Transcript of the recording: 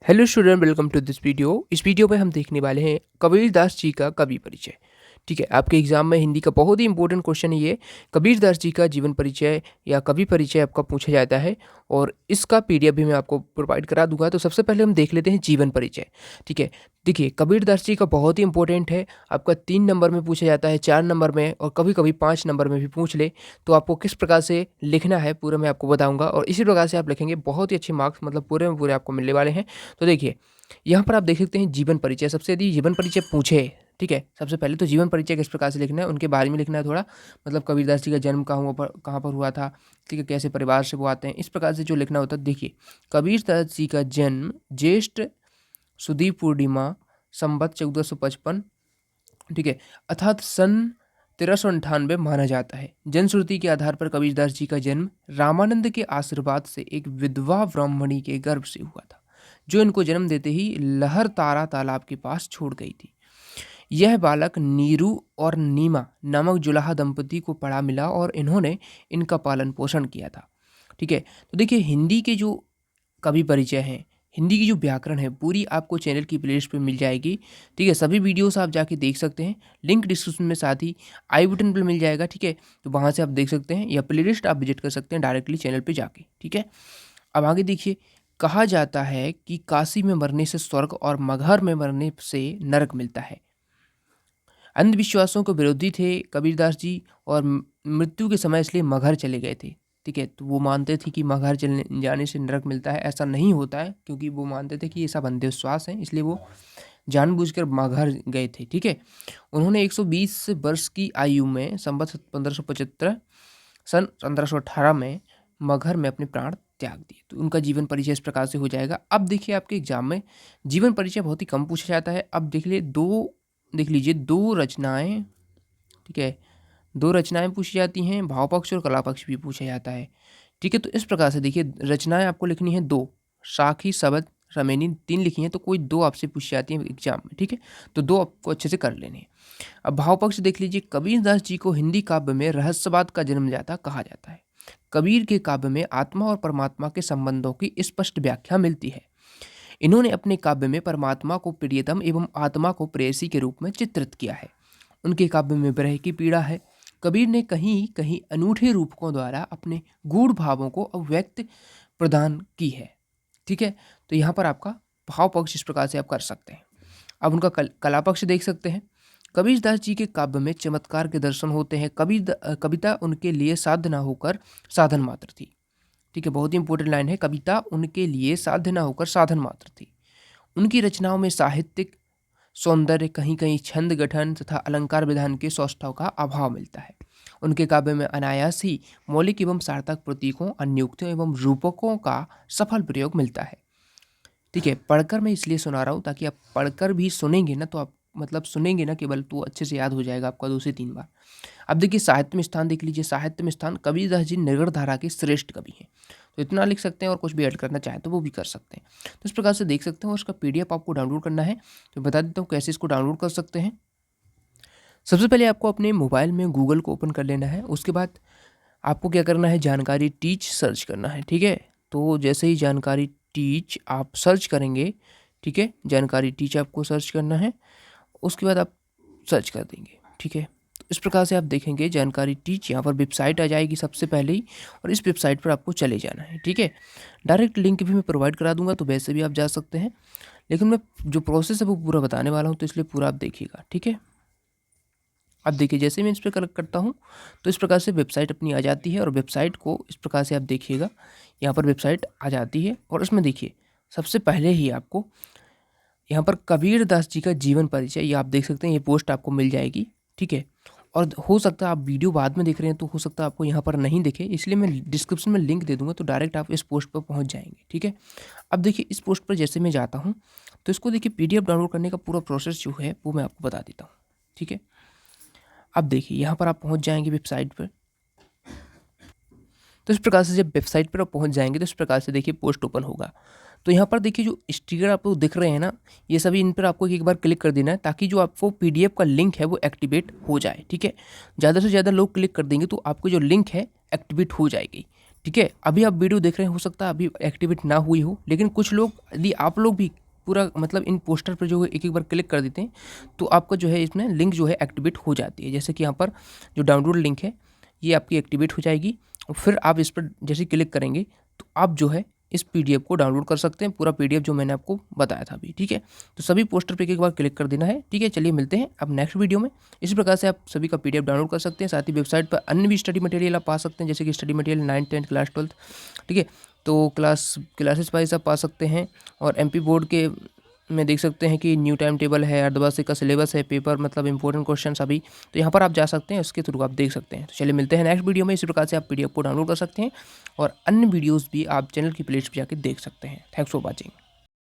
Hello student, welcome to this video. इस वीडियो में हम देखने वाले हैं कबीरदास जी का कवि परिचय। ठीक है, आपके एग्जाम में हिंदी का बहुत ही इंपॉर्टेंट क्वेश्चन है ये। कबीरदास जी का जीवन परिचय या कवि परिचय आपका पूछा जाता है और इसका पीडीएफ भी मैं आपको प्रोवाइड करा दूंगा। तो सबसे पहले हम देख लेते हैं जीवन परिचय। ठीक है, देखिए कबीरदास जी का बहुत ही इंपॉर्टेंट है। आपका 3 नंबर में पूछा जाता है, 4 नंबर में और कभी कभी 5 नंबर में भी पूछ ले। तो आपको किस प्रकार से लिखना है पूरा मैं आपको बताऊंगा और इसी प्रकार से आप लिखेंगे बहुत ही अच्छे मार्क्स मतलब पूरे में पूरे आपको मिलने वाले हैं। तो देखिए यहाँ पर आप देख सकते हैं जीवन परिचय। सबसे यदि जीवन परिचय पूछे, ठीक है, सबसे पहले तो जीवन परिचय किस प्रकार से लिखना है, उनके बारे में लिखना है थोड़ा। मतलब कबीरदास जी का जन्म कहाँ पर हुआ था, ठीक है, कैसे परिवार से वो आते हैं, इस प्रकार से जो लिखना होता है। देखिए कबीरदास जी का जन्म ज्येष्ठ सुदी पूर्णिमा संवत 1455, ठीक है, अर्थात सन 1398 माना जाता है। जनश्रुति के आधार पर कबीरदास जी का जन्म रामानंद के आशीर्वाद से एक विधवा ब्राह्मणी के गर्भ से हुआ था, जो इनको जन्म देते ही लहर तारा तालाब के पास छोड़ गई थी। यह बालक नीरू और नीमा नामक जुलाहा दंपति को पड़ा मिला और इन्होंने इनका पालन पोषण किया था। ठीक है, तो देखिए हिंदी के जो कवि परिचय हैं, हिंदी की जो व्याकरण है पूरी आपको चैनल की प्लेलिस्ट पे मिल जाएगी। ठीक है, सभी वीडियोस आप जाके देख सकते हैं, लिंक डिस्क्रिप्शन में साथ ही आई बटन पर मिल जाएगा। ठीक है, तो वहाँ से आप देख सकते हैं या प्लेलिस्ट आप विजिट कर सकते हैं डायरेक्टली चैनल पे जाके। ठीक है, अब आगे देखिए, कहा जाता है कि काशी में मरने से स्वर्ग और मगहर में मरने से नरक मिलता है। अंधविश्वासों के विरोधी थे कबीरदास जी और मृत्यु के समय इसलिए मगहर चले गए थे। ठीक है, तो वो मानते थे कि मगहर चलने जाने से नरक मिलता है। ऐसा नहीं होता है, क्योंकि वो मानते थे कि ये सब अंधविश्वास हैं, इसलिए वो जानबूझकर मगहर गए थे। ठीक है, उन्होंने 120 वर्ष की आयु में संवत 1575 सन 1518 में मगहर में अपने प्राण त्याग दिए। तो उनका जीवन परिचय इस प्रकार से हो जाएगा। अब देखिए आपके एग्जाम में जीवन परिचय बहुत ही कम पूछा जाता है। अब देख लीजिए दो रचनाएं, ठीक है, दो रचनाएं पूछी जाती हैं, भाव पक्ष और कला पक्ष भी पूछा जाता है। ठीक है, तो इस प्रकार से देखिए रचनाएं आपको लिखनी है दो, साखी शबद रमेनी 3 लिखी हैं, तो कोई 2 आपसे पूछी जाती हैं एग्जाम में। ठीक है, तो 2 आपको अच्छे से कर लेने हैं। अब भाव पक्ष देख लीजिए, कबीरदास जी को हिंदी काव्य में रहस्यवाद का जन्मदाता कहा जाता है। कबीर के काव्य में आत्मा और परमात्मा के संबंधों की स्पष्ट व्याख्या मिलती है। इन्होंने अपने काव्य में परमात्मा को प्रियतम एवं आत्मा को प्रेयसी के रूप में चित्रित किया है। उनके काव्य में विरह की पीड़ा है। कबीर ने कहीं कहीं अनूठे रूपकों द्वारा अपने गूढ़ भावों को अव्यक्त प्रदान की है। ठीक है, तो यहाँ पर आपका भाव पक्ष इस प्रकार से आप कर सकते हैं। अब उनका कला पक्ष देख सकते हैं। कबीरदास जी के काव्य में चमत्कार के दर्शन होते हैं। कविता उनके लिए साध्य न होकर साधन मात्र थी। ठीक है, बहुत ही इंपॉर्टेंट लाइन है, कविता उनके लिए साध्य न होकर साधन मात्र थी। उनकी रचनाओं में साहित्यिक सौंदर्य, कहीं कहीं छंद गठन तथा अलंकार विधान के सौष्ठव का अभाव मिलता है। उनके काव्य में अनायास ही मौलिक एवं सार्थक प्रतीकों, अन्योक्तियों एवं रूपकों का सफल प्रयोग मिलता है। ठीक है, पढ़कर मैं इसलिए सुना रहा हूँ ताकि आप पढ़कर भी सुनेंगे ना, तो आप मतलब सुनेंगे ना केवल, तो अच्छे से याद हो जाएगा आपका 2 से 3 बार। अब देखिए साहित्य में स्थान देख लीजिए। साहित्य में स्थान, कबीरदास जी नगर धारा के श्रेष्ठ कवि हैं। तो इतना लिख सकते हैं और कुछ भी ऐड करना चाहें तो वो भी कर सकते हैं। तो इस प्रकार से देख सकते हैं। और उसका पीडीएफ आपको डाउनलोड करना है, तो बता देता हूँ कैसे इसको डाउनलोड कर सकते हैं। सबसे पहले आपको अपने मोबाइल में गूगल को ओपन कर लेना है। उसके बाद आपको क्या करना है, जानकारी टीच सर्च करना है। ठीक है, तो जैसे ही जानकारी टीच आप सर्च करेंगे, ठीक है, जानकारी टीच आपको सर्च करना है, उसके बाद आप सर्च कर देंगे। ठीक है, तो इस प्रकार से आप देखेंगे जानकारी टीच, यहाँ पर वेबसाइट आ जाएगी सबसे पहले ही, और इस वेबसाइट पर आपको चले जाना है। ठीक है, डायरेक्ट लिंक भी मैं प्रोवाइड करा दूंगा, तो वैसे भी आप जा सकते हैं, लेकिन मैं जो प्रोसेस है वो पूरा बताने वाला हूँ, तो इसलिए पूरा आप देखिएगा। ठीक है, अब देखिए जैसे मैं इस पर कनेक्ट करता हूँ तो इस प्रकार से वेबसाइट अपनी आ जाती है, और वेबसाइट को इस प्रकार से आप देखिएगा, यहाँ पर वेबसाइट आ जाती है, और इसमें देखिए सबसे पहले ही आपको यहाँ पर कबीरदास जी का जीवन परिचय, ये आप देख सकते हैं, ये पोस्ट आपको मिल जाएगी। ठीक है, और हो सकता है आप वीडियो बाद में देख रहे हैं तो हो सकता है आपको यहाँ पर नहीं दिखे, इसलिए मैं डिस्क्रिप्शन में लिंक दे दूंगा, तो डायरेक्ट आप इस पोस्ट पर पहुँच जाएंगे। ठीक है, अब देखिए इस पोस्ट पर जैसे मैं जाता हूँ तो इसको देखिए पीडीएफ डाउनलोड करने का पूरा प्रोसेस जो है वो मैं आपको बता देता हूँ। ठीक है, अब देखिए यहाँ पर आप पहुँच जाएंगे वेबसाइट पर। तो इस प्रकार से जब वेबसाइट पर आप पहुँच जाएंगे तो इस प्रकार से देखिए पोस्ट ओपन होगा। तो यहाँ पर देखिए जो स्टिकर आपको दिख रहे हैं ना, ये सभी इन पर आपको एक बार क्लिक कर देना है, ताकि जो आपको पीडीएफ का लिंक है वो एक्टिवेट हो जाए। ठीक है, ज़्यादा से ज़्यादा लोग क्लिक कर देंगे तो आपको जो लिंक है एक्टिवेट हो जाएगी। ठीक है, अभी आप वीडियो देख रहे हैं, हो सकता है अभी एक्टिवेट ना हुई हो, लेकिन कुछ लोग, यदि आप लोग भी पूरा मतलब इन पोस्टर पर जो है एक एक बार क्लिक कर देते हैं तो आपका जो है इसमें लिंक जो है एक्टिवेट हो जाती है। जैसे कि यहाँ पर जो डाउनलोड लिंक है ये आपकी एक्टिवेट हो जाएगी और फिर आप इस पर जैसे क्लिक करेंगे तो आप जो है इस पीडीएफ को डाउनलोड कर सकते हैं, पूरा पीडीएफ जो मैंने आपको बताया था अभी। ठीक है, तो सभी पोस्टर पे एक बार क्लिक कर देना है। ठीक है, चलिए मिलते हैं अब नेक्स्ट वीडियो में। इसी प्रकार से आप सभी का पीडीएफ डाउनलोड कर सकते हैं। साथ ही वेबसाइट पर अन्य भी स्टडी मटेरियल आप पा सकते हैं, जैसे कि study material 9th 10th class 12th। ठीक है, तो क्लासेस वाइज आप पा सकते हैं। और एमपी बोर्ड के में देख सकते हैं कि न्यू टाइम टेबल है, अर्धवार्षिक का सिलेबस है, पेपर मतलब इंपॉर्टेंट क्वेश्चन अभी, तो यहाँ पर आप जा सकते हैं, उसके थ्रू आप देख सकते हैं। तो चलिए मिलते हैं नेक्स्ट वीडियो में। इसी प्रकार से आप पीडीएफ को डाउनलोड कर सकते हैं और अन्य वीडियोस भी आप चैनल की प्लेलिस्ट पर जाकर देख सकते हैं। Thanks for watching.